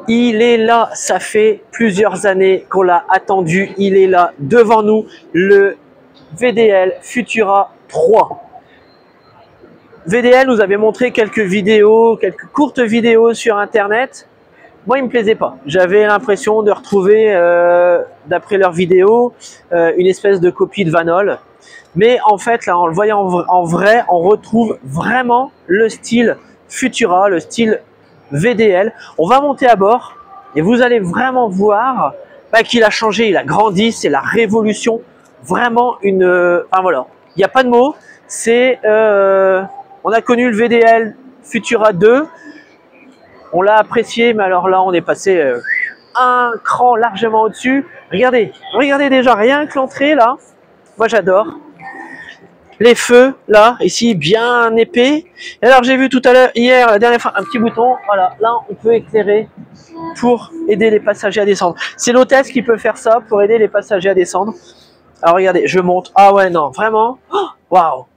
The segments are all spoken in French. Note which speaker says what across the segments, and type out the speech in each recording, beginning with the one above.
Speaker 1: Il est là, ça fait plusieurs années qu'on l'a attendu, il est là devant nous, le VDL Futura 3. VDL nous avait montré quelques vidéos, quelques courtes vidéos sur internet. Moi, il me plaisait pas. J'avais l'impression de retrouver, d'après leurs vidéos, une espèce de copie de Vanol. Mais en fait, là, en le voyant en vrai, on retrouve vraiment le style Futura, le style VDL. On va monter à bord et vous allez vraiment voir qu'il a changé, il a grandi, c'est la révolution. Vraiment une... enfin voilà, il n'y a pas de mots. C'est... on a connu le VDL Futura 2. On l'a apprécié, mais alors là, on est passé un cran largement au-dessus. Regardez, regardez déjà, rien que l'entrée là. Moi, j'adore. Les feux, là, ici, bien épais. Et alors, j'ai vu tout à l'heure, hier, la dernière fois, un petit bouton. Voilà, là, on peut éclairer pour aider les passagers à descendre. C'est l'hôtesse qui peut faire ça pour aider les passagers à descendre. Alors, regardez, je monte. Ah ouais, non, vraiment. Waouh. Wow.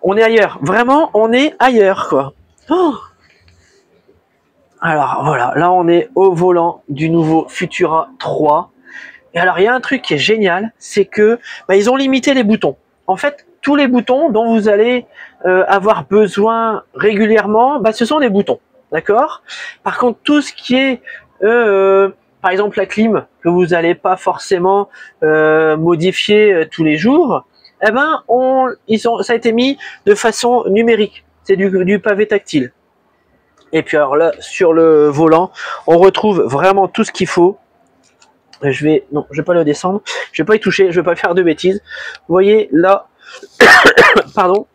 Speaker 1: On est ailleurs. Vraiment, on est ailleurs, quoi. Oh. Alors, voilà, là, on est au volant du nouveau Futura 3. Et alors, il y a un truc qui est génial, c'est que ils ont limité les boutons. En fait, tous les boutons dont vous allez avoir besoin régulièrement, ce sont des boutons, d'accord? Par contre, tout ce qui est, par exemple, la clim, que vous n'allez pas forcément modifier tous les jours, ça a été mis de façon numérique. C'est du pavé tactile. Et puis alors là, sur le volant, on retrouve vraiment tout ce qu'il faut. Non, je vais pas le descendre, je vais pas y toucher, je vais pas faire de bêtises. Vous voyez là, pardon,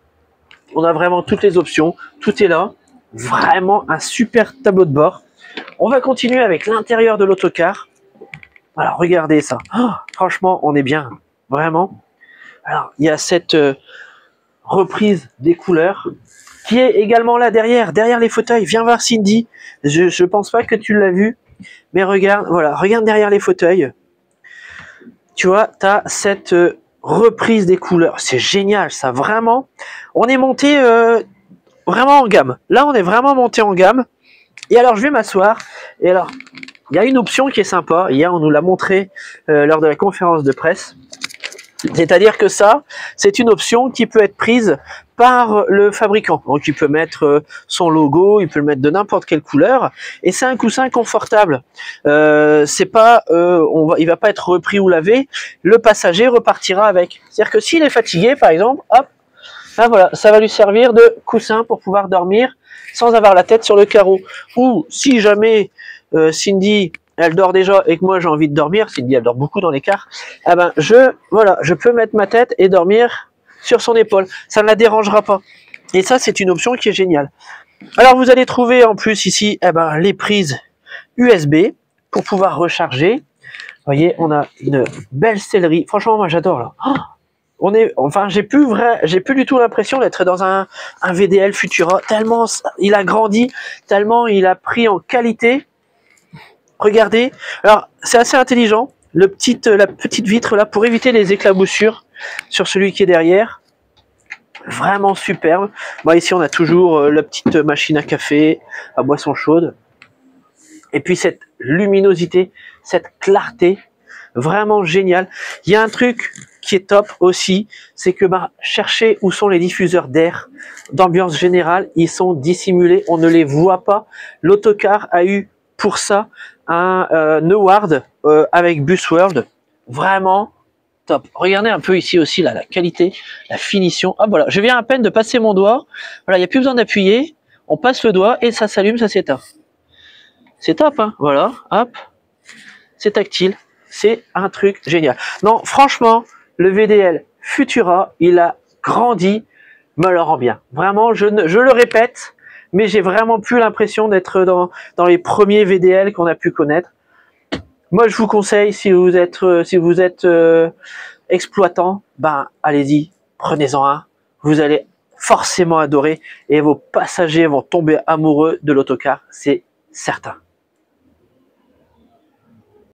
Speaker 1: on a vraiment toutes les options, tout est là, vraiment un super tableau de bord. On va continuer avec l'intérieur de l'autocar. Alors regardez ça, franchement on est bien, vraiment. Alors il y a cette reprise des couleurs qui est également là derrière les fauteuils. Viens voir Cindy, je pense pas que tu l'as vu. Mais regarde, voilà, regarde derrière les fauteuils. Tu vois, tu as cette reprise des couleurs. C'est génial, ça, vraiment. On est monté vraiment en gamme. Là, on est vraiment monté en gamme. Et alors, je vais m'asseoir. Et alors, il y a une option qui est sympa. Hier, on nous l'a montré lors de la conférence de presse. C'est-à-dire que ça, c'est une option qui peut être prise par le fabricant. Donc, il peut mettre son logo, il peut le mettre de n'importe quelle couleur, et c'est un coussin confortable. C'est pas, il va pas être repris ou lavé. Le passager repartira avec. C'est-à-dire que s'il est fatigué, par exemple, hop, voilà, ça va lui servir de coussin pour pouvoir dormir sans avoir la tête sur le carreau. Ou si jamais Cindy elle dort déjà et que moi j'ai envie de dormir, Cindy elle dort beaucoup dans les cars, je peux mettre ma tête et dormir sur son épaule. Ça ne la dérangera pas. Et ça, c'est une option qui est géniale. Alors vous allez trouver en plus ici les prises USB pour pouvoir recharger. Vous voyez, on a une belle sellerie. Franchement, moi j'adore là. J'ai plus du tout l'impression d'être dans un VDL Futura, tellement il a grandi, tellement il a pris en qualité. Regardez, alors c'est assez intelligent, la petite vitre là pour éviter les éclaboussures sur celui qui est derrière. Vraiment superbe. Ici on a toujours la petite machine à café, à boisson chaude. Et puis cette luminosité, cette clarté, vraiment génial. Il y a un truc qui est top aussi, c'est que cherchez où sont les diffuseurs d'air d'ambiance générale, ils sont dissimulés, on ne les voit pas. L'autocar a eu pour ça un award avec Busworld, vraiment top. Regardez un peu ici aussi là, la qualité, la finition. Ah voilà, je viens à peine de passer mon doigt, voilà, il n'y a plus besoin d'appuyer, on passe le doigt et ça s'allume, ça s'éteint. C'est top, hein, voilà, hop, c'est tactile, c'est un truc génial. Non, franchement, le VDL Futura, il a grandi, me le rend bien. Vraiment, je le répète, mais j'ai vraiment plus l'impression d'être dans les premiers VDL qu'on a pu connaître. Moi, je vous conseille, si vous êtes exploitant, allez-y, prenez-en un. Vous allez forcément adorer et vos passagers vont tomber amoureux de l'autocar, c'est certain.